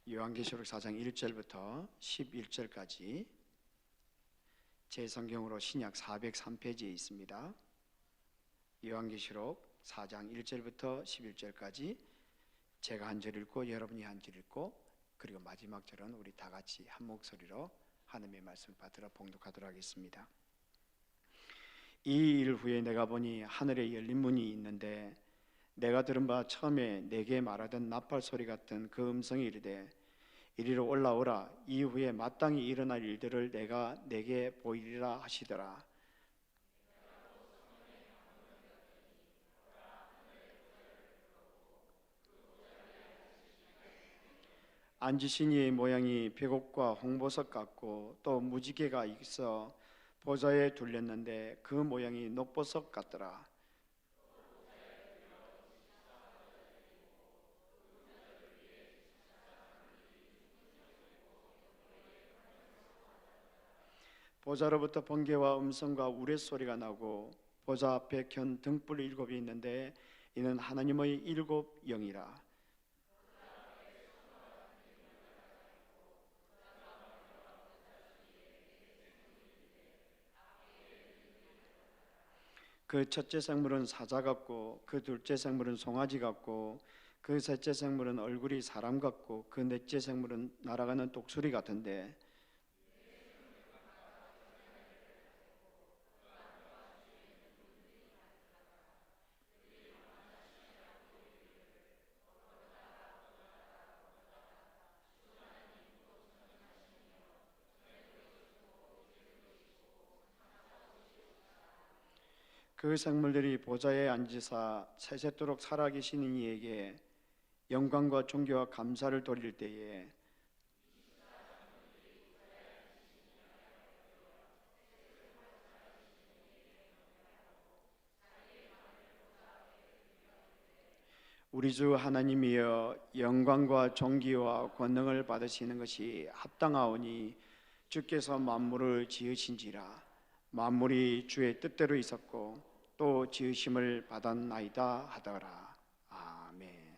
요한계시록 4장 1절부터 11절까지 제 성경으로 신약 403페이지에 있습니다. 요한계시록 4장 1절부터 11절까지 제가 한 절 읽고 여러분이 한 절 읽고 그리고 마지막 절은 우리 다 같이 한 목소리로 하나님의 말씀을 받들어 봉독하도록 하겠습니다. 이 일 후에 내가 보니 하늘에 열린 문이 있는데 내가 들은 바 처음에 내게 말하던 나팔 소리 같은 그 음성이 이르되 이리로 올라오라. 이후에 마땅히 일어날 일들을 내가 내게 보이리라 하시더라. 앉으신 이의 모양이 백옥과 홍보석 같고 또 무지개가 있어 보좌에 둘렸는데 그 모양이 녹보석 같더라. 보좌로부터 번개와 음성과 우레소리가 나고 보좌 앞에 켠 등불 7이 있는데 이는 하나님의 7 영이라. 그 첫째 생물은 사자 같고 그 둘째 생물은 송아지 같고 그 셋째 생물은 얼굴이 사람 같고 그 넷째 생물은 날아가는 독수리 같은데 그 생물들이 보좌에 앉으사 세세토록 살아계시는 이에게 영광과 존귀와 감사를 돌릴 때에 우리 주 하나님이여 영광과 존귀와 권능을 받으시는 것이 합당하오니 주께서 만물을 지으신지라. 만물이 주의 뜻대로 있었고 또 지으심을 받았나이다 하더라. 아멘.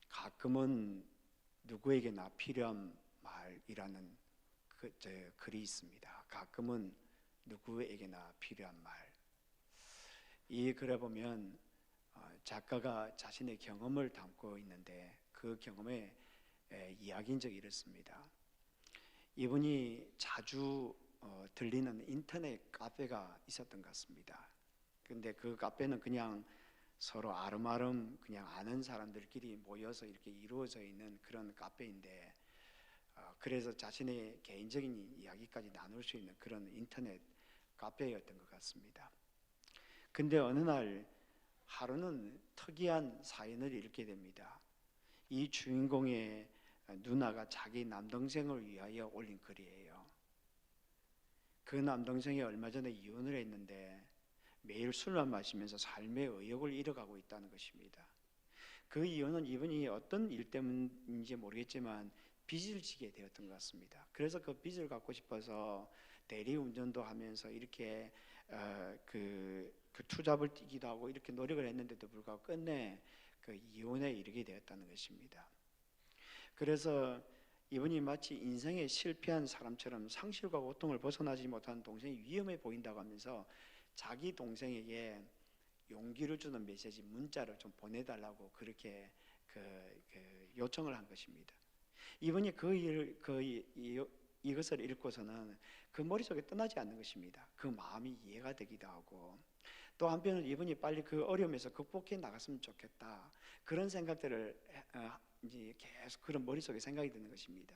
가끔은 누구에게나 필요한 말이라는 글이 있습니다. 가끔은 누구에게나 필요한 말. 이 글에 보면 작가가 자신의 경험을 담고 있는데 그 경험에 이야기인 적이 이렇습니다. 이분이 자주 들리는 인터넷 카페가 있었던 것 같습니다. 근데 그 카페는 그냥 서로 아름아름 그냥 아는 사람들끼리 모여서 이렇게 이루어져 있는 그런 카페인데 그래서 자신의 개인적인 이야기까지 나눌 수 있는 그런 인터넷 카페였던 것 같습니다. 근데 어느 날 하루는 특이한 사연을 읽게 됩니다. 이 주인공의 누나가 자기 남동생을 위하여 올린 글이에요. 그 남동생이 얼마 전에 이혼을 했는데 매일 술만 마시면서 삶의 의욕을 잃어가고 있다는 것입니다. 그 이유는 이분이 어떤 일 때문인지 모르겠지만 빚을 지게 되었던 것 같습니다. 그래서 그 빚을 갚고 싶어서 대리운전도 하면서 이렇게 그 투잡을 뛰기도 하고 이렇게 노력을 했는데도 불구하고 끝내 그 이혼에 이르게 되었다는 것입니다. 그래서 이분이 마치 인생에 실패한 사람처럼 상실과 고통을 벗어나지 못한 동생이 위험해 보인다고 하면서 자기 동생에게 용기를 주는 메시지 문자를 좀 보내달라고 그렇게 요청을 한 것입니다. 이분이 이것을 읽고서는 그 머릿속에 떠나지 않는 것입니다. 그 마음이 이해가 되기도 하고 또 한편은 이분이 빨리 그 어려움에서 극복해 나갔으면 좋겠다 그런 생각들을 이제 계속 그런 머릿속에 생각이 드는 것입니다.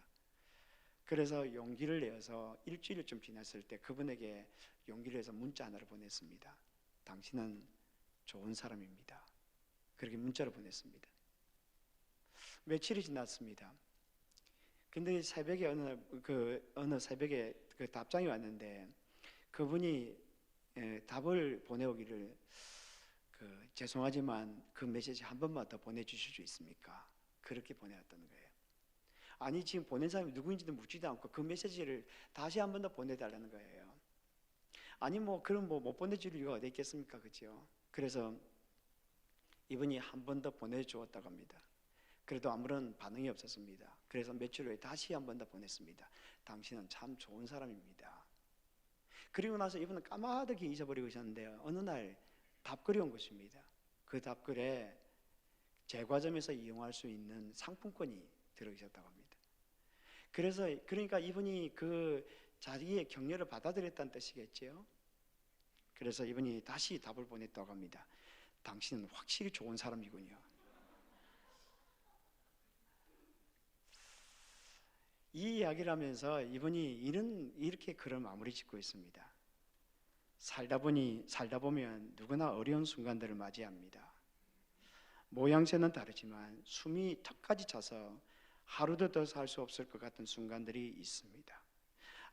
그래서 용기를 내어서 일주일쯤 지났을 때 그분에게 용기를 내서 문자 하나를 보냈습니다. 당신은 좋은 사람입니다. 그렇게 문자를 보냈습니다. 며칠이 지났습니다. 근데 새벽에 어느 새벽에 그 답장이 왔는데 그분이 답을 보내오기를 죄송하지만 그 메시지 한 번만 더 보내주실 수 있습니까? 그렇게 보내왔다는 거예요. 아니 지금 보낸 사람이 누구인지도 묻지도 않고 그 메시지를 다시 한 번 더 보내달라는 거예요. 아니 그럼 못 보내줄 이유가 어디 있겠습니까? 그렇죠? 그래서 이분이 한 번 더 보내주었다고 합니다. 그래도 아무런 반응이 없었습니다. 그래서 며칠 후에 다시 한 번 더 보냈습니다. 당신은 참 좋은 사람입니다. 그리고 나서 이분은 까마득히 잊어버리고 있었는데 어느 날 답글이 온 것입니다. 그 답글에 제과점에서 이용할 수 있는 상품권이 들어있었다고 합니다. 그러니까 이분이 그 자기의 격려를 받아들였다는 뜻이겠죠. 그래서 이분이 다시 답을 보냈다고 합니다. 당신은 확실히 좋은 사람이군요. 이 이야기를 하면서 이분이 이렇게 글을 마무리 짓고 있습니다. 살다 보면 누구나 어려운 순간들을 맞이합니다. 모양새는 다르지만 숨이 턱까지 차서 하루도 더 살 수 없을 것 같은 순간들이 있습니다.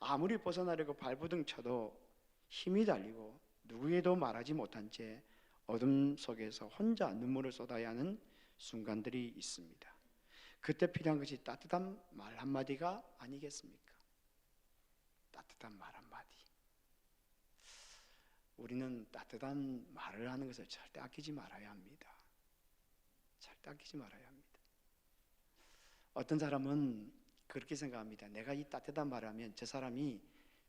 아무리 벗어나려고 발부둥 쳐도 힘이 달리고 누구에도 말하지 못한 채 어둠 속에서 혼자 눈물을 쏟아야 하는 순간들이 있습니다. 그때 필요한 것이 따뜻한 말 한마디가 아니겠습니까? 따뜻한 말 한마디. 우리는 따뜻한 말을 하는 것을 절대 아끼지 말아야 합니다. 절대 아끼지 말아야 합니다. 어떤 사람은 그렇게 생각합니다. 내가 이 따뜻한 말을 하면 저 사람이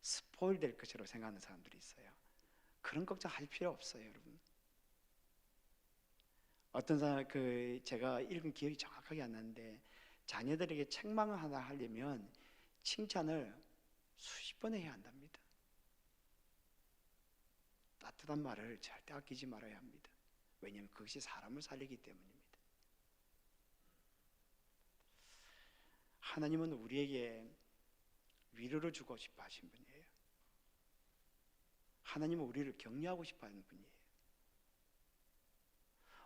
스포일 될 것이라고 생각하는 사람들이 있어요. 그런 걱정할 필요 없어요, 여러분. 어떤 사람 제가 읽은 기억이 정확하게 안 나는데 자녀들에게 책망을 하나 하려면 칭찬을 수십 번 해야 한답니다. 따뜻한 말을 절대 아끼지 말아야 합니다. 왜냐하면 그것이 사람을 살리기 때문입니다. 하나님은 우리에게 위로를 주고 싶어 하신 분이에요. 하나님은 우리를 격려하고 싶어 하는 분이에요.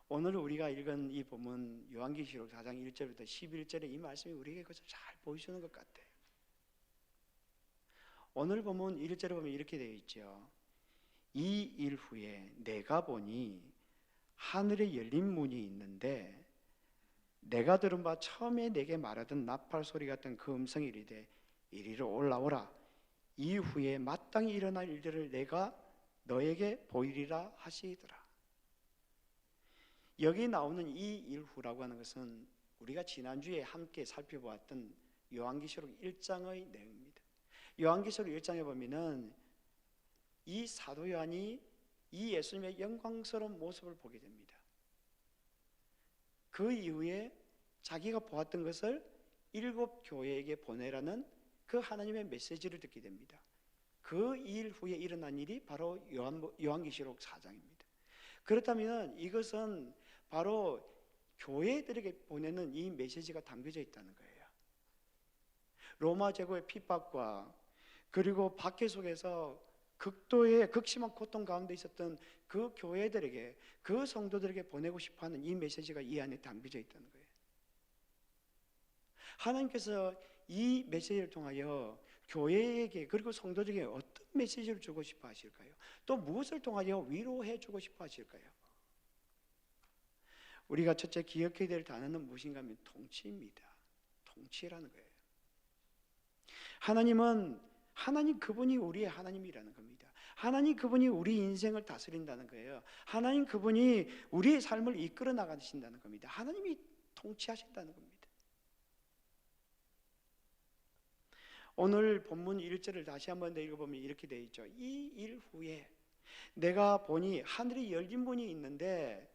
오늘 우리가 읽은 이 본문 요한계시록 4장 1절부터 11절의 이 말씀이 우리에게 그것을 잘 보여주는 것 같아요. 오늘 본문 1절에 보면 이렇게 되어 있죠. 이 일 후에 내가 보니 하늘에 열린 문이 있는데 내가 들은 바 처음에 내게 말하던 나팔 소리 같은 그 음성이 이르되 이리로 올라오라. 이후에 마땅히 일어날 일들을 내가 너에게 보이리라 하시더라. 여기 나오는 이 일후라고 하는 것은 우리가 지난주에 함께 살펴보았던 요한계시록 1장의 내용입니다. 요한계시록 1장에 보면은 이 사도 요한이 이 예수님의 영광스러운 모습을 보게 됩니다. 그 이후에 자기가 보았던 것을 7 교회에게 보내라는 그 하나님의 메시지를 듣게 됩니다. 그 일 후에 일어난 일이 바로 요한계시록 4장입니다. 그렇다면 이것은 바로 교회들에게 보내는 이 메시지가 담겨져 있다는 거예요. 로마 제국의 핍박과 그리고 박해 속에서 극도의 극심한 고통 가운데 있었던 그 교회들에게, 그 성도들에게 보내고 싶어하는 이 메시지가 이 안에 담겨져 있다는 거예요. 하나님께서 이 메시지를 통하여 교회에게 그리고 성도들에게 어떤 메시지를 주고 싶어 하실까요? 또 무엇을 통하여 위로해 주고 싶어 하실까요? 우리가 첫째 기억해야 될 단어는 무엇인가 하면 통치입니다. 통치라는 거예요. 하나님 그분이 우리의 하나님이라는 겁니다. 하나님 그분이 우리 인생을 다스린다는 거예요. 하나님 그분이 우리의 삶을 이끌어 나가신다는 겁니다. 하나님이 통치하신다는 겁니다. 오늘 본문 1절을 다시 한번 더 읽어보면 이렇게 되어 있죠. 이 일 후에 내가 보니 하늘이 열린 문이 있는데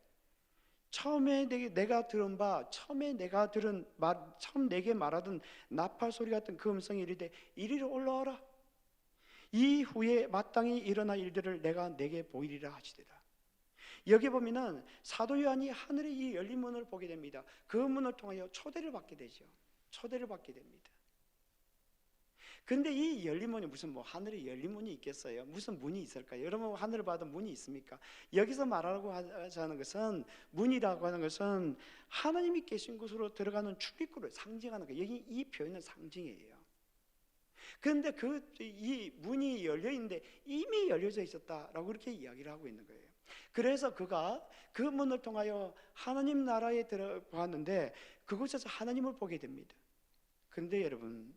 처음에 내가 들은 바, 처음 내게 말하던 나팔 소리 같은 그 음성이 이르되 이리로 올라와라. 이 후에 마땅히 일어날 일들을 내가 내게 보이리라 하시더라. 여기 보면은 사도 요한이 하늘의 이 열린 문을 보게 됩니다. 그 문을 통하여 초대를 받게 되죠. 초대를 받게 됩니다. 근데 이 열린 문이 무슨 하늘에 열린 문이 있겠어요? 무슨 문이 있을까요? 여러분 하늘을 봐도 문이 있습니까? 여기서 말하라고 하자는 것은 문이라고 하는 것은 하나님이 계신 곳으로 들어가는 출입구를 상징하는 거예요. 여기 이 표현은 상징이에요. 그런데 이 문이 열려 있는데 이미 열려져 있었다라고 그렇게 이야기를 하고 있는 거예요. 그래서 그가 그 문을 통하여 하나님 나라에 들어봤는데 그곳에서 하나님을 보게 됩니다. 그런데 여러분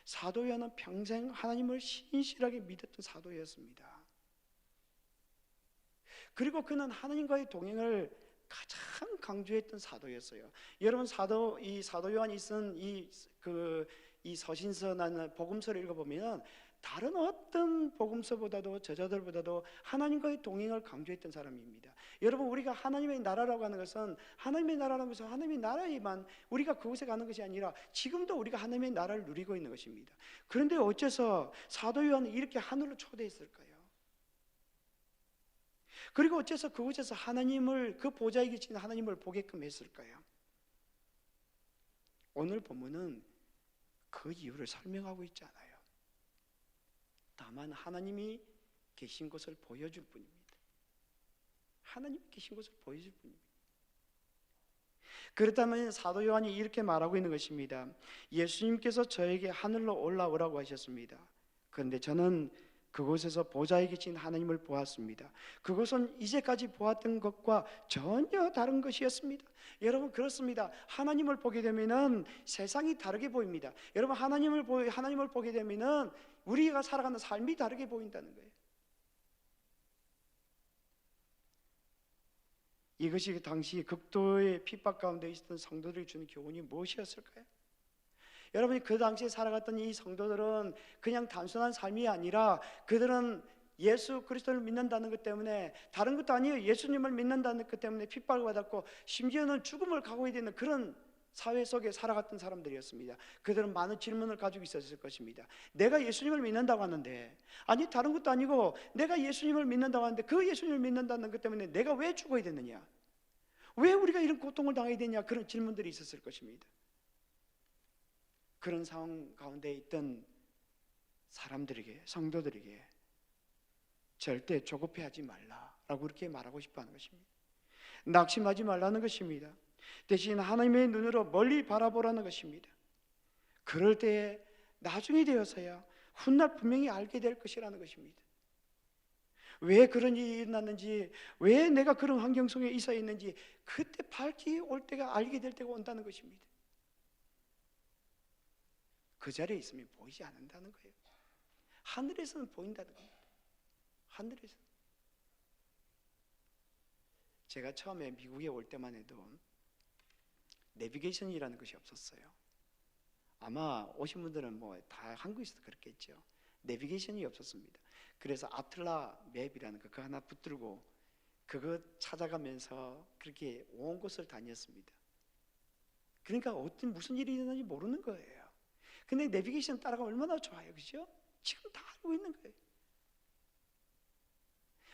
사도 요한은 평생 하나님을 신실하게 믿었던 사도였습니다. 그리고 그는 하나님과의 동행을 가장 강조했던 사도였어요. 여러분 이 사도 요한이 쓴 이 서신서나 복음서를 읽어보면 다른 어떤 복음서보다도 저자들보다도 하나님과의 동행을 강조했던 사람입니다. 여러분 우리가 하나님의 나라라고 하는 것은 하나님의 나라라는 것은 하나님의 나라에만 우리가 그곳에 가는 것이 아니라 지금도 우리가 하나님의 나라를 누리고 있는 것입니다. 그런데 어째서 사도 요한은 이렇게 하늘로 초대했을까요? 그리고 어째서 그곳에서 하나님을 그 보좌에 계신 하나님을 보게끔 했을까요? 오늘 본문은 그 이유를 설명하고 있지 않아요. 다만 하나님이 계신 것을 보여줄 뿐입니다. 하나님이 계신 것을 보여줄 뿐입니다. 그렇다면 사도 요한이 이렇게 말하고 있는 것입니다. 예수님께서 저에게 하늘로 올라오라고 하셨습니다. 그런데 저는 그곳에서 보좌에 계신 하나님을 보았습니다. 그것은 이제까지 보았던 것과 전혀 다른 것이었습니다. 여러분 그렇습니다. 하나님을 보게 되면은 세상이 다르게 보입니다. 여러분 하나님을 보게 되면은 우리가 살아가는 삶이 다르게 보인다는 거예요. 이것이 당시 극도의 핍박 가운데 있었던 성도들이 주는 교훈이 무엇이었을까요? 여러분이 그 당시에 살아갔던 이 성도들은 그냥 단순한 삶이 아니라 그들은 예수 그리스도를 믿는다는 것 때문에 다른 것도 아니에요. 예수님을 믿는다는 것 때문에 핍박을 받았고 심지어는 죽음을 각오해야 되는 그런 사회 속에 살아갔던 사람들이었습니다. 그들은 많은 질문을 가지고 있었을 것입니다. 내가 예수님을 믿는다고 하는데 아니 다른 것도 아니고 내가 예수님을 믿는다고 하는데 그 예수님을 믿는다는 것 때문에 내가 왜 죽어야 되느냐? 왜 우리가 이런 고통을 당해야 되냐? 그런 질문들이 있었을 것입니다. 그런 상황 가운데 있던 사람들에게 성도들에게 절대 조급해하지 말라라고 그렇게 말하고 싶어하는 것입니다. 낙심하지 말라는 것입니다. 대신 하나님의 눈으로 멀리 바라보라는 것입니다. 그럴 때에 나중에 되어서야 훗날 분명히 알게 될 것이라는 것입니다. 왜 그런 일이 일어났는지, 왜 내가 그런 환경 속에 있어 있는지 그때 밝히 올 때가 알게 될 때가 온다는 것입니다. 그 자리에 있으면 보이지 않는다는 거예요. 하늘에서는 보인다는 겁니다. 하늘에서. 제가 처음에 미국에 올 때만 해도 내비게이션이라는 것이 없었어요. 아마 오신 분들은 뭐 다 한국에서도 그렇겠죠. 내비게이션이 없었습니다. 그래서 아틀라 맵이라는 거 그거 하나 붙들고 그거 찾아가면서 그렇게 온 곳을 다녔습니다. 그러니까 무슨 일이 일어나는지 모르는 거예요. 근데 내비게이션 따라가면 얼마나 좋아요, 그죠? 지금 다 알고 있는 거예요.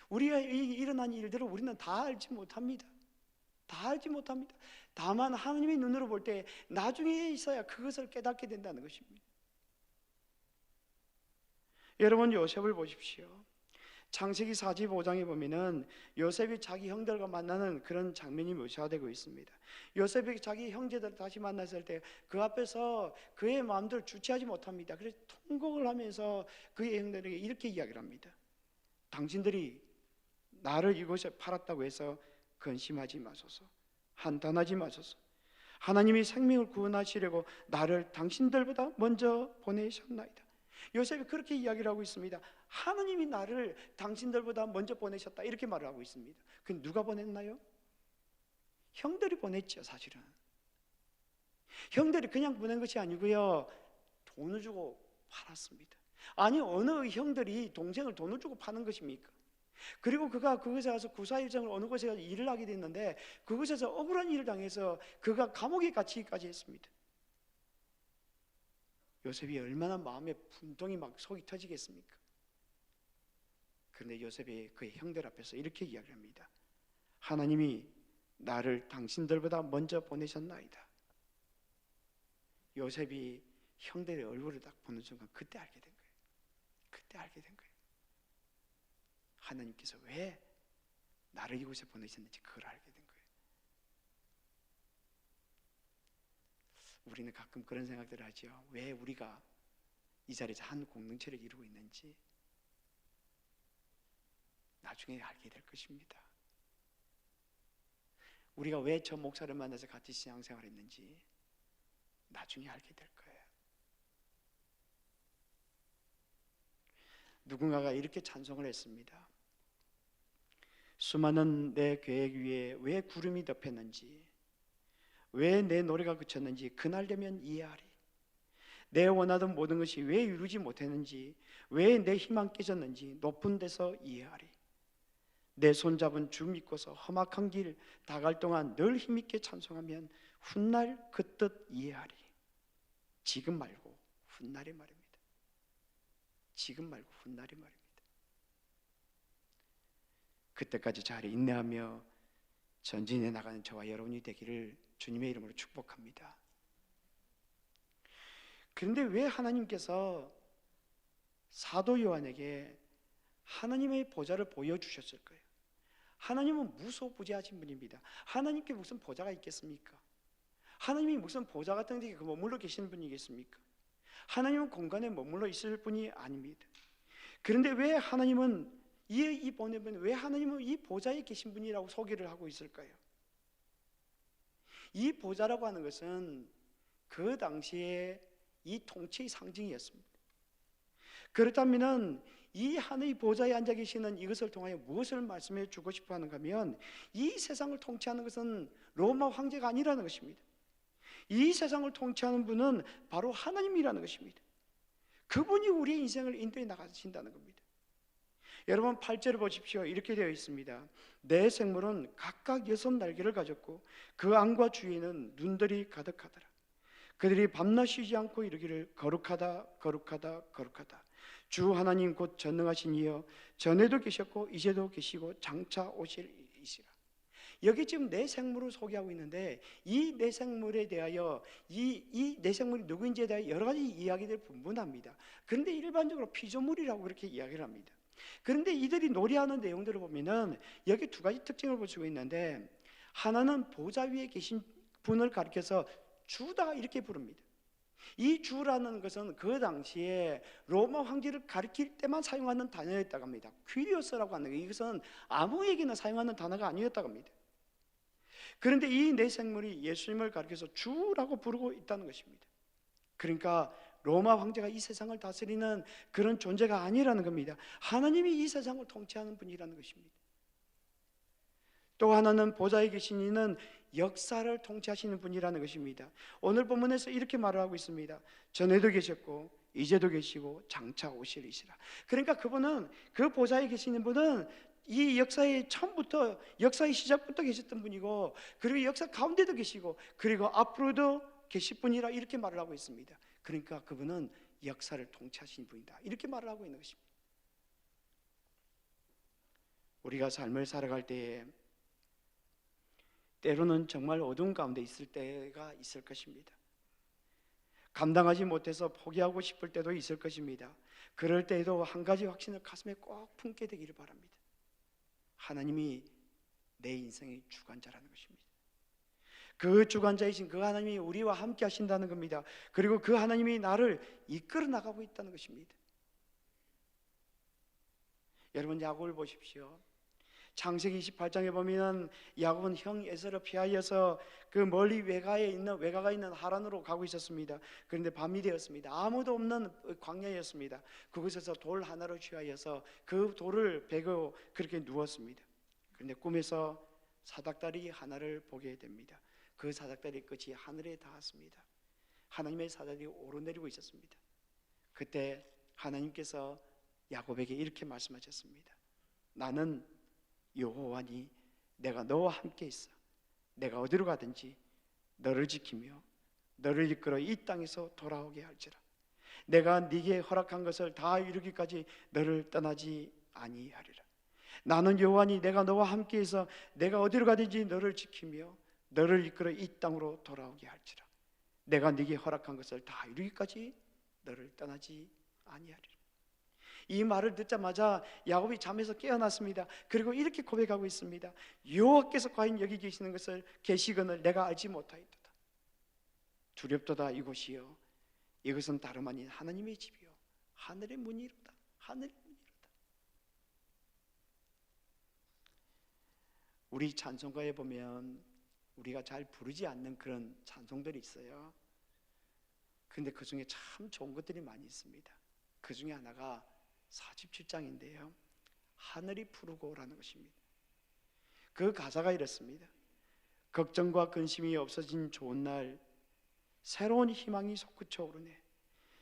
우리가 일어난 일들을 우리는 다 알지 못합니다. 다 알지 못합니다. 다만 하나님의 눈으로 볼 때 나중에 있어야 그것을 깨닫게 된다는 것입니다. 여러분 요셉을 보십시오. 창세기 45장에 보면은 요셉이 자기 형들과 만나는 그런 장면이 묘사되고 있습니다. 요셉이 자기 형제들을 다시 만났을 때 그 앞에서 그의 마음대로 주체하지 못합니다. 그래서 통곡을 하면서 그의 형들에게 이렇게 이야기를 합니다. 당신들이 나를 이곳에 팔았다고 해서 근심하지 마소서, 한탄하지 마소서. 하나님이 생명을 구원하시려고 나를 당신들보다 먼저 보내셨나이다. 요셉이 그렇게 이야기를 하고 있습니다. 하나님이 나를 당신들보다 먼저 보내셨다 이렇게 말을 하고 있습니다. 그 누가 보냈나요? 형들이 보냈죠. 사실은 형들이 그냥 보낸 것이 아니고요, 돈을 주고 팔았습니다. 아니 어느 형들이 동생을 돈을 주고 파는 것입니까? 그리고 그가 그곳에 가서 구사일정을 어느 곳에 가서 일을 하게 됐는데 그곳에서 억울한 일을 당해서 그가 감옥에 갇히기까지 했습니다. 요셉이 얼마나 마음에 분통이 막 속이 터지겠습니까? 그런데 요셉이 그의 형들 앞에서 이렇게 이야기합니다. 하나님이 나를 당신들보다 먼저 보내셨나이다. 요셉이 형들의 얼굴을 딱 보는 순간 그때 알게 된 거예요. 그때 알게 된 거예요. 하나님께서 왜 나를 이곳에 보내셨는지 그걸 알게 된 거예요. 우리는 가끔 그런 생각들을 하죠. 왜 우리가 이 자리에서 한 공동체를 이루고 있는지 나중에 알게 될 것입니다. 우리가 왜 저 목사를 만나서 같이 신앙생활을 했는지 나중에 알게 될 거예요. 누군가가 이렇게 찬송을 했습니다. 수많은 내 계획 위에 왜 구름이 덮였는지, 왜 내 노래가 그쳤는지 그날 되면 이해하리. 내 원하던 모든 것이 왜 이루지 못했는지, 왜 내 희망 깨졌는지 높은 데서 이해하리. 내 손잡은 주 믿고서 험악한 길 다갈 동안 늘 힘있게 찬송하면 훗날 그 뜻 이해하리. 지금 말고 훗날의 말입니다. 지금 말고 훗날의 말입니다. 그때까지 잘 인내하며 전진해 나가는 저와 여러분이 되기를 주님의 이름으로 축복합니다. 그런데 왜 하나님께서 사도 요한에게 하나님의 보좌를 보여주셨을까요? 하나님은 무소부재하신 분입니다. 하나님께 무슨 보좌가 있겠습니까? 하나님이 무슨 보좌 같은 데 머물러 계시는 분이겠습니까? 하나님은 공간에 머물러 있을 분이 아닙니다. 그런데 왜 하나님은 이 보내면 왜 하나님은 이 보좌에 계신 분이라고 소개를 하고 있을까요? 이 보좌라고 하는 것은 그 당시에 이 통치의 상징이었습니다. 그렇다면 이 하늘의 보좌에 앉아 계시는 이것을 통하여 무엇을 말씀해 주고 싶어 하는가 하면 이 세상을 통치하는 것은 로마 황제가 아니라는 것입니다. 이 세상을 통치하는 분은 바로 하나님이라는 것입니다. 그분이 우리의 인생을 인도해 나가신다는 겁니다. 여러분 8절을 보십시오. 이렇게 되어 있습니다. 내 생물은 각각 6날개를 가졌고 그 안과 주위에는 눈들이 가득하더라. 그들이 밤낮 쉬지 않고 이르기를 거룩하다 거룩하다 거룩하다. 주 하나님 곧 전능하신 이여 전에도 계셨고 이제도 계시고 장차 오실 이시라. 여기 지금 내 생물을 소개하고 있는데 이 내 생물에 대하여 이 내 생물이 누구인지에 대해 여러 가지 이야기들이 분분합니다. 그런데 일반적으로 피조물이라고 그렇게 이야기를 합니다. 그런데 이들이 놀이하는 내용들을 보면은 여기 두 가지 특징을 볼 수가 있는데, 하나는 보좌 위에 계신 분을 가리켜서 주다 이렇게 부릅니다. 이 주라는 것은 그 당시에 로마 황제를 가리킬 때만 사용하는 단어였다고 합니다. 퀴리오스라고 하는 것, 이것은 아무에게나 사용하는 단어가 아니었다고 합니다. 그런데 이 내 생물이 예수님을 가리켜서 주라고 부르고 있다는 것입니다. 그러니까 로마 황제가 이 세상을 다스리는 그런 존재가 아니라는 겁니다. 하나님이 이 세상을 통치하는 분이라는 것입니다. 또 하나는 보좌에 계신 이는 역사를 통치하시는 분이라는 것입니다. 오늘 본문에서 이렇게 말을 하고 있습니다. 전에도 계셨고 이제도 계시고 장차 오실이시라. 그러니까 그분은, 그 보좌에 계시는 분은 이 역사의 처음부터, 역사의 시작부터 계셨던 분이고, 그리고 역사 가운데도 계시고, 그리고 앞으로도 계실 분이라 이렇게 말을 하고 있습니다. 그러니까 그분은 역사를 통치하신 분이다 이렇게 말을 하고 있는 것입니다. 우리가 삶을 살아갈 때에 때로는 정말 어두운 가운데 있을 때가 있을 것입니다. 감당하지 못해서 포기하고 싶을 때도 있을 것입니다. 그럴 때에도 한 가지 확신을 가슴에 꼭 품게 되기를 바랍니다. 하나님이 내 인생의 주관자라는 것입니다. 그 주관자이신 그 하나님이 우리와 함께 하신다는 겁니다. 그리고 그 하나님이 나를 이끌어 나가고 있다는 것입니다. 여러분 야곱을 보십시오. 창세기 28장에 보면 야곱은 형 에서를 피하여서 그 멀리 외가가 있는 하란으로 가고 있었습니다. 그런데 밤이 되었습니다. 아무도 없는 광야였습니다. 그곳에서 돌 하나를 취하여서 그 돌을 베고 그렇게 누웠습니다. 그런데 꿈에서 사닥다리 하나를 보게 됩니다. 그 사닥다리 끝이 하늘에 닿았습니다. 하나님의 사닥이 오르내리고 있었습니다. 그때 하나님께서 야곱에게 이렇게 말씀하셨습니다. 나는 여호와니 내가 너와 함께 있어. 내가 어디로 가든지 너를 지키며 너를 이끌어 이 땅에서 돌아오게 할지라. 내가 네게 허락한 것을 다 이루기까지 너를 떠나지 아니하리라. 나는 여호와니 내가 너와 함께 있어 내가 어디로 가든지 너를 지키며 너를 이끌어 이 땅으로 돌아오게 할지라. 내가 네게 허락한 것을 다 이루기까지 너를 떠나지 아니하리라. 이 말을 듣자마자 야곱이 잠에서 깨어났습니다. 그리고 이렇게 고백하고 있습니다. 여호와께서 과연 여기 계시는 것을 계시거늘 내가 알지 못하였도다. 두렵도다 이곳이요 이것은 다름 아닌 하나님의 집이요 하늘의 문이로다. 하늘의 문이로다. 우리 찬송가에 보면 우리가 잘 부르지 않는 그런 찬송들이 있어요. 그런데 그 중에 참 좋은 것들이 많이 있습니다. 그 중에 하나가 47장인데요 하늘이 푸르고라는 것입니다. 그 가사가 이렇습니다. 걱정과 근심이 없어진 좋은 날, 새로운 희망이 솟구쳐 오르네.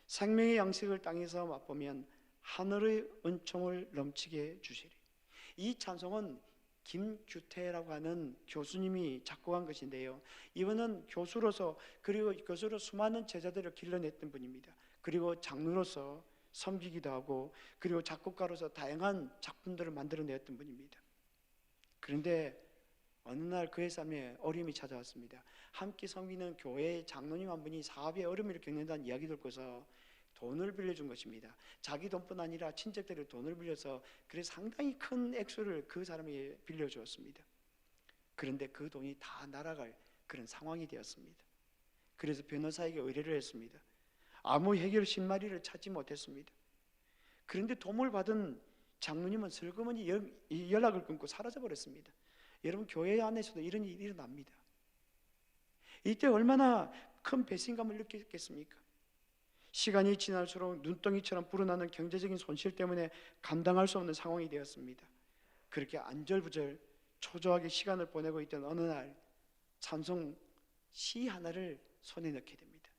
생명의 양식을 땅에서 맛보면 하늘의 은총을 넘치게 주시리. 이 찬송은 김규태라고 하는 교수님이 작곡한 것인데요, 이분은 교수로서, 그리고 교수로 수많은 제자들을 길러냈던 분입니다. 그리고 장로로서 섬기기도 하고, 그리고 작곡가로서 다양한 작품들을 만들어내었던 분입니다. 그런데 어느 날 그의 삶에 어려움이 찾아왔습니다. 함께 섬기는 교회의 장로님 한 분이 사업에 어려움을 겪는다는 이야기 듣고서 돈을 빌려준 것입니다. 자기 돈뿐 아니라 친척들의 돈을 빌려서, 그래서 상당히 큰 액수를 그 사람에게 빌려주었습니다. 그런데 그 돈이 다 날아갈 그런 상황이 되었습니다. 그래서 변호사에게 의뢰를 했습니다. 아무 해결 실마리를 찾지 못했습니다. 그런데 도움을 받은 장로님은 슬그머니 연락을 끊고 사라져버렸습니다. 여러분, 교회 안에서도 이런 일이 일어납니다. 이때 얼마나 큰 배신감을 느꼈겠습니까? 시간이 지날수록 눈덩이처럼 불어나는 경제적인 손실 때문에 감당할 수 없는 상황이 되었습니다. 그렇게 안절부절 초조하게 시간을 보내고 있던 어느 날 찬송 시 하나를 손에 넣게 됩니다.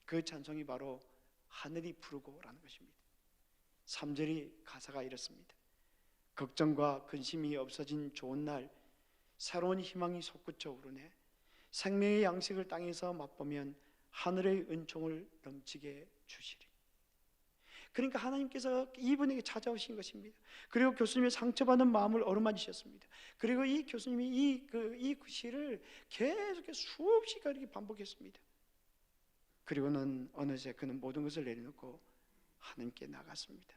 그 찬송이 바로 하늘이 푸르고라는 것입니다. 3절이 가사가 이렇습니다. 걱정과 근심이 없어진 좋은 날, 새로운 희망이 솟구쳐 오르네. 생명의 양식을 땅에서 맛보면 하늘의 은총을 넘치게 주시리. 그러니까 하나님께서 이분에게 찾아오신 것입니다. 그리고 교수님의 상처받은 마음을 어루만지셨습니다. 그리고 이 교수님이 이 시를 계속 수없이 이렇게 반복했습니다. 그리고는 어느새 그는 모든 것을 내려놓고 하나님께 나갔습니다.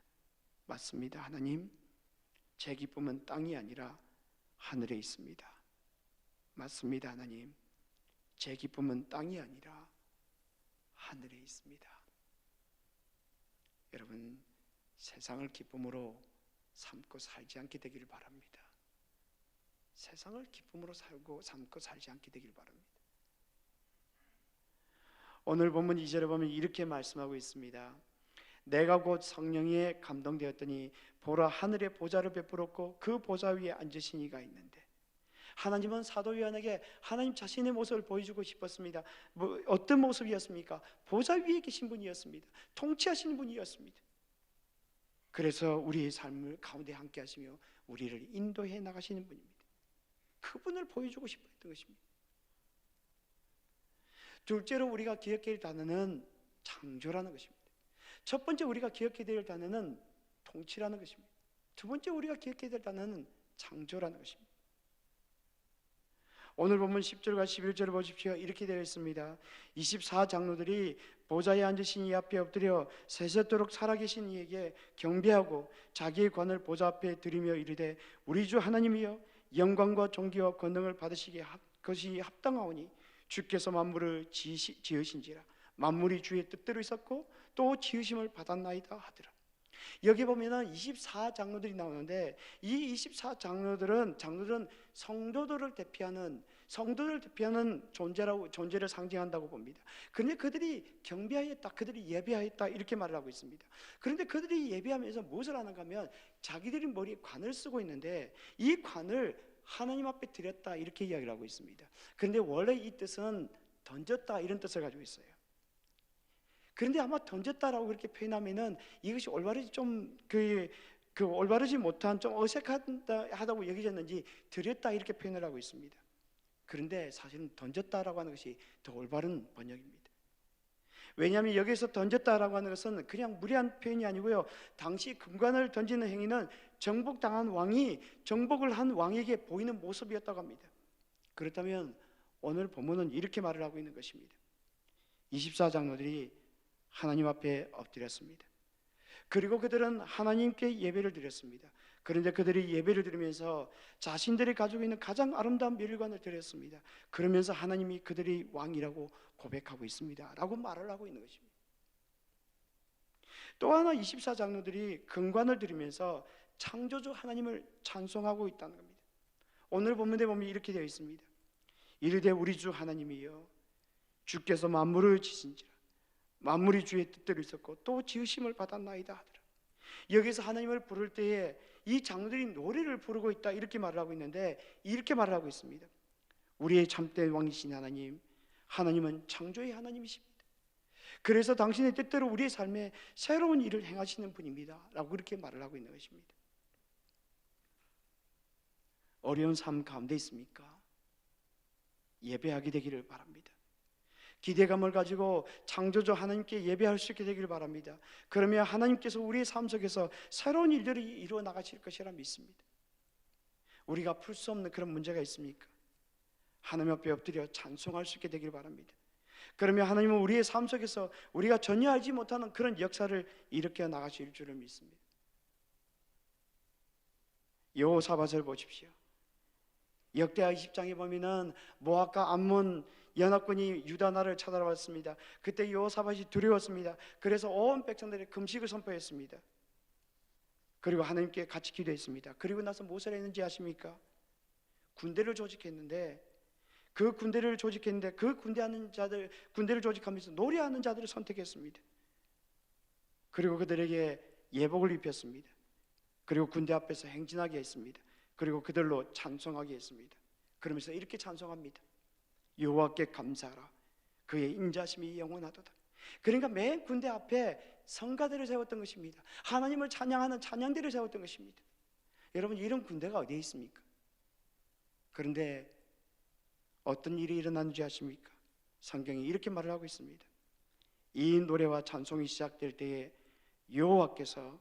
맞습니다. 하나님, 제 기쁨은 땅이 아니라 하늘에 있습니다. 맞습니다. 하나님, 제 기쁨은 땅이 아니라 하늘에 있습니다. 여러분, 세상을 기쁨으로 삼고 살지 않게 되기를 바랍니다. 세상을 기쁨으로 삼고 살지 않게 되기를 바랍니다. 오늘 본문 2절에 보면 이렇게 말씀하고 있습니다. 내가 곧 성령에 감동되었더니 보라, 하늘에 보좌를 베풀었고 그 보좌 위에 앉으신 이가 있는데, 하나님은 사도 요한에게 하나님 자신의 모습을 보여주고 싶었습니다. 어떤 모습이었습니까? 보좌 위에 계신 분이었습니다. 통치하시는 분이었습니다. 그래서 우리의 삶을 가운데 함께 하시며 우리를 인도해 나가시는 분입니다. 그분을 보여주고 싶었던 것입니다. 둘째로 우리가 기억해야 될 단어는 창조라는 것입니다. 첫 번째 우리가 기억해야 될 단어는 통치라는 것입니다. 두 번째 우리가 기억해야 될 단어는 창조라는 것입니다. 오늘 본문 10절과 11절을 보십시오. 이렇게 되어 있습니다. 24장로들이 보좌에 앉으신 이 앞에 엎드려 세세토록 살아계신 이에게 경배하고 자기의 관을 보좌 앞에 드리며 이르되, 우리 주 하나님이여, 영광과 존귀와 권능을 받으시기에 그것이 합당하오니 주께서 만물을 지으신지라. 만물이 주의 뜻대로 있었고 또 지으심을 받았나이다 하더라. 여기 보면은 24장로들이 나오는데, 이 24장로들은 성도들을 대표하는 존재를 상징한다고 봅니다. 그런데 그들이 경배하였다, 그들이 예배하였다, 이렇게 말을 하고 있습니다. 그런데 그들이 예배하면서 무엇을 하는가 하면 자기들이 머리에 관을 쓰고 있는데, 이 관을 하나님 앞에 드렸다, 이렇게 이야기를 하고 있습니다. 그런데 원래 이 뜻은 던졌다, 이런 뜻을 가지고 있어요. 그런데 아마 던졌다라고 그렇게 표현하면은 이것이 올바르지 올바르지 못한, 좀 어색하다고 여겨졌는지 드렸다, 이렇게 표현을 하고 있습니다. 그런데 사실은 던졌다라고 하는 것이 더 올바른 번역입니다. 왜냐하면 여기서 던졌다라고 하는 것은 그냥 무례한 표현이 아니고요, 당시 금관을 던지는 행위는 정복당한 왕이 정복을 한 왕에게 보이는 모습이었다고 합니다. 그렇다면 오늘 본문은 이렇게 말을 하고 있는 것입니다. 24장로들이 하나님 앞에 엎드렸습니다. 그리고 그들은 하나님께 예배를 드렸습니다. 그런데 그들이 예배를 드리면서 자신들이 가지고 있는 가장 아름다운 멸관을 드렸습니다. 그러면서 하나님이 그들이 왕이라고 고백하고 있습니다 라고 말을 하고 있는 것입니다. 또 하나 24장로들이 금관을 드리면서 창조주 하나님을 찬송하고 있다는 겁니다. 오늘 본문에 보면 이렇게 되어 있습니다. 이르되, 우리 주 하나님이여, 주께서 만물을 지으신지라. 만물이 주의 뜻대로 있었고 또 지으심을 받았나이다 하더라. 여기서 하나님을 부를 때에 이 장로들이 노래를 부르고 있다 이렇게 말을 하고 있는데 이렇게 말을 하고 있습니다. 우리의 참된 왕이신 하나님, 하나님은 창조의 하나님이십니다. 그래서 당신의 뜻대로 우리의 삶에 새로운 일을 행하시는 분입니다 라고 그렇게 말을 하고 있는 것입니다. 어려운 삶 가운데 있습니까? 예배하게 되기를 바랍니다. 기대감을 가지고 창조주 하나님께 예배할 수 있게 되기를 바랍니다. 그러면 하나님께서 우리의 삶 속에서 새로운 일들이 이루어 나가실 것이라 믿습니다. 우리가 풀 수 없는 그런 문제가 있습니까? 하나님 앞에 엎드려 찬송할 수 있게 되기를 바랍니다. 그러면 하나님은 우리의 삶 속에서 우리가 전혀 알지 못하는 그런 역사를 일으켜 나가실 줄을 믿습니다. 여호사밧을 보십시오. 역대하 20장에 보면은 모압과 암몬 연합군이 유다 나라를 쳐들어왔습니다. 그때 여호사밧이 두려웠습니다. 그래서 온 백성들이 금식을 선포했습니다. 그리고 하나님께 같이 기도했습니다. 그리고 나서 무엇을 했는지 아십니까? 군대를 조직했는데 그 군대를 조직하면서 노래하는 자들을 선택했습니다. 그리고 그들에게 예복을 입혔습니다. 그리고 군대 앞에서 행진하게 했습니다. 그리고 그들로 찬송하게 했습니다. 그러면서 이렇게 찬송합니다. 여호와께 감사하라. 그의 인자심이 영원하도다. 그러니까 매 군대 앞에 성가대를 세웠던 것입니다. 하나님을 찬양하는 찬양대를 세웠던 것입니다. 여러분, 이런 군대가 어디에 있습니까? 그런데 어떤 일이 일어났는지 아십니까? 성경이 이렇게 말을 하고 있습니다. 이 노래와 찬송이 시작될 때에 여호와께서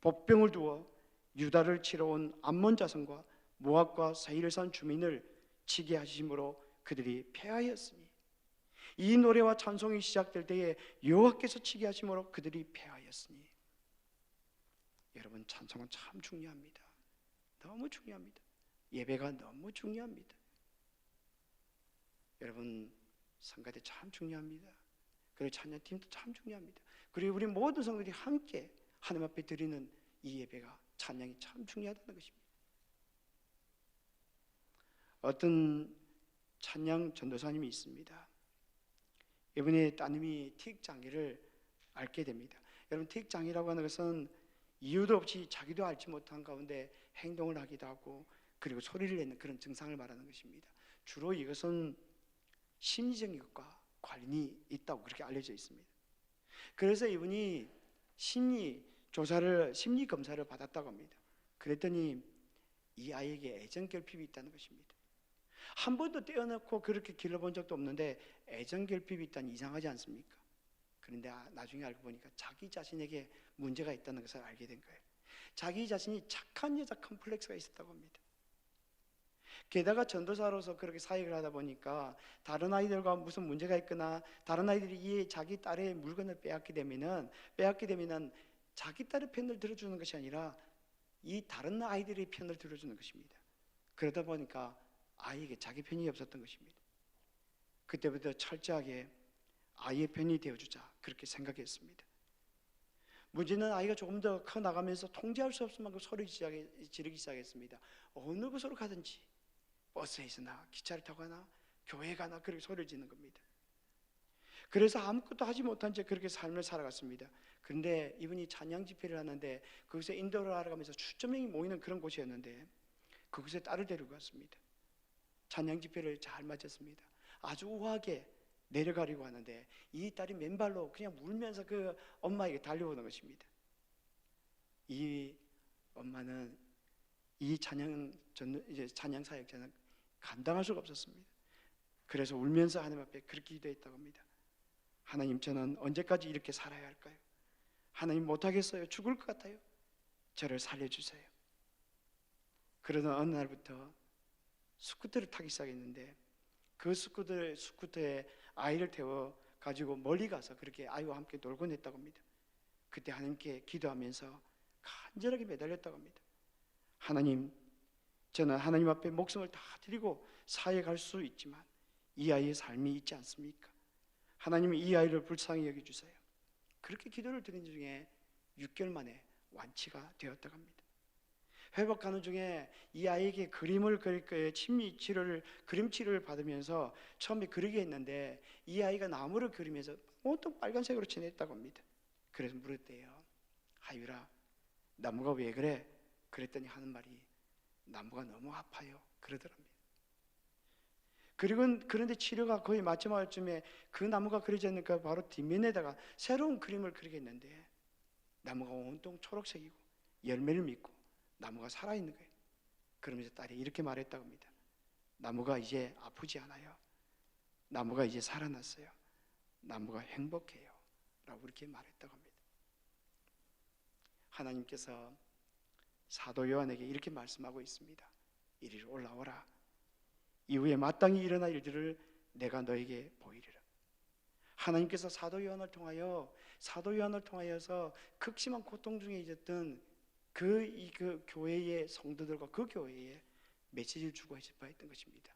복병을 두어 유다를 치러 온 암몬 자손과 모압과 세일산 주민을 치게 하심으로 그들이 패하였으니, 이 노래와 찬송이 시작될 때에 여호와께서 치게 하심으로 그들이 패하였으니. 여러분, 찬송은 참 중요합니다. 너무 중요합니다. 예배가 너무 중요합니다. 여러분, 성가대 참 중요합니다. 그리고 찬양팀도 참 중요합니다. 그리고 우리 모든 성도들이 함께 하나님 앞에 드리는 이 예배가, 찬양이 참 중요하다는 것입니다. 어떤 찬양 전도사님이 있습니다. 이분의 따님이 티익장애를 앓게 됩니다. 여러분, 티익장애라고 하는 것은 이유도 없이 자기도 알지 못한 가운데 행동을 하기도 하고 그리고 소리를 내는 그런 증상을 말하는 것입니다. 주로 이것은 심리적인 것과 관련이 있다고 그렇게 알려져 있습니다. 그래서 이분이 심리 검사를 받았다고 합니다. 그랬더니 이 아이에게 애정결핍이 있다는 것입니다. 한 번도 떼어놓고 그렇게 길러본 적도 없는데 애정결핍이 있다니 이상하지 않습니까? 그런데 나중에 알고 보니까 자기 자신에게 문제가 있다는 것을 알게 된 거예요. 자기 자신이 착한 여자 컴플렉스가 있었다고 합니다. 게다가 전도사로서 그렇게 사역을 하다 보니까 다른 아이들과 무슨 문제가 있거나 다른 아이들이 이 자기 딸의 물건을 빼앗게 되면은 자기 딸의 편을 들어주는 것이 아니라 이 다른 아이들의 편을 들어주는 것입니다. 그러다 보니까 아이에게 자기 편이 없었던 것입니다. 그때부터 철저하게 아이의 편이 되어주자 그렇게 생각했습니다. 문제는 아이가 조금 더 커 나가면서 통제할 수 없을 만큼 소리 지르기 시작했습니다. 어느 곳으로 가든지 버스에서나 기차를 타고 가나 교회 가나 그렇게 소리를 지르는 겁니다. 그래서 아무것도 하지 못한 채 그렇게 삶을 살아갔습니다. 그런데 이분이 찬양 집회를 하는데 거기서 인도를 하러 가면서 수천 명이 모이는 그런 곳이었는데 그곳에 딸을 데리고 갔습니다. 찬양 집회를 잘 마쳤습니다. 아주 우아하게 내려가려고 하는데 이 딸이 맨발로 그냥 울면서 그 엄마에게 달려오는 것입니다. 이 엄마는 이 찬양 사역자는 감당할 수가 없었습니다. 그래서 울면서 하나님 앞에 그렇게 기도했다고 합니다. 하나님, 저는 언제까지 이렇게 살아야 할까요? 하나님, 못하겠어요. 죽을 것 같아요. 저를 살려주세요. 그러던 어느 날부터 스쿠터를 타기 시작했는데 그 스쿠터에 아이를 태워 가지고 멀리 가서 그렇게 아이와 함께 놀곤 했다고 합니다. 그때 하나님께 기도하면서 간절하게 매달렸다고 합니다. 하나님, 저는 하나님 앞에 목숨을 다 드리고 사역할 수 있지만 이 아이의 삶이 있지 않습니까? 하나님이 이 아이를 불쌍히 여겨주세요. 그렇게 기도를 드린 중에 6개월 만에 완치가 되었다고 합니다. 회복하는 중에 이 아이에게 그림을 그릴 거예요. 그림 치료를 받으면서 처음에 그리게 했는데 이 아이가 나무를 그리면서 온통 빨간색으로 칠했다고 합니다. 그래서 물었대요. 하유라, 나무가 왜 그래? 그랬더니 하는 말이 나무가 너무 아파요 그러더랍니다. 그런데 치료가 거의 마지막쯤에 그 나무가 그려져 있으니까 바로 뒷면에다가 새로운 그림을 그리겠는데 나무가 온통 초록색이고 열매를 맺고 나무가 살아있는 거예요. 그러면서 딸이 이렇게 말했다고 합니다. 나무가 이제 아프지 않아요. 나무가 이제 살아났어요. 나무가 행복해요 라고 이렇게 말했다고 합니다. 하나님께서 사도 요한에게 이렇게 말씀하고 있습니다. 이리로 올라오라. 이후에 마땅히 일어날 일들을 내가 너에게 보이리라. 하나님께서 사도 요한을 통하여서 극심한 고통 중에 있었던 그 교회의 성도들과 그 교회에 메시지를 주고 싶어 했던 것입니다.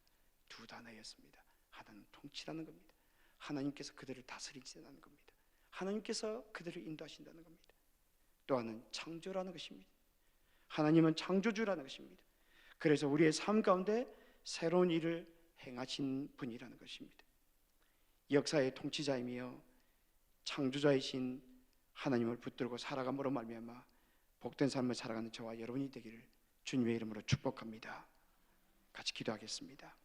두 단어였습니다. 하나는 통치라는 겁니다. 하나님께서 그들을 다스리시다는 겁니다. 하나님께서 그들을 인도하신다는 겁니다. 또 하나는 창조라는 것입니다. 하나님은 창조주라는 것입니다. 그래서 우리의 삶 가운데 새로운 일을 행하신 분이라는 것입니다. 역사의 통치자이며 창조자이신 하나님을 붙들고 살아감으로 말미암아 복된 삶을 살아가는 저와 여러분이 되기를 주님의 이름으로 축복합니다. 같이 기도하겠습니다.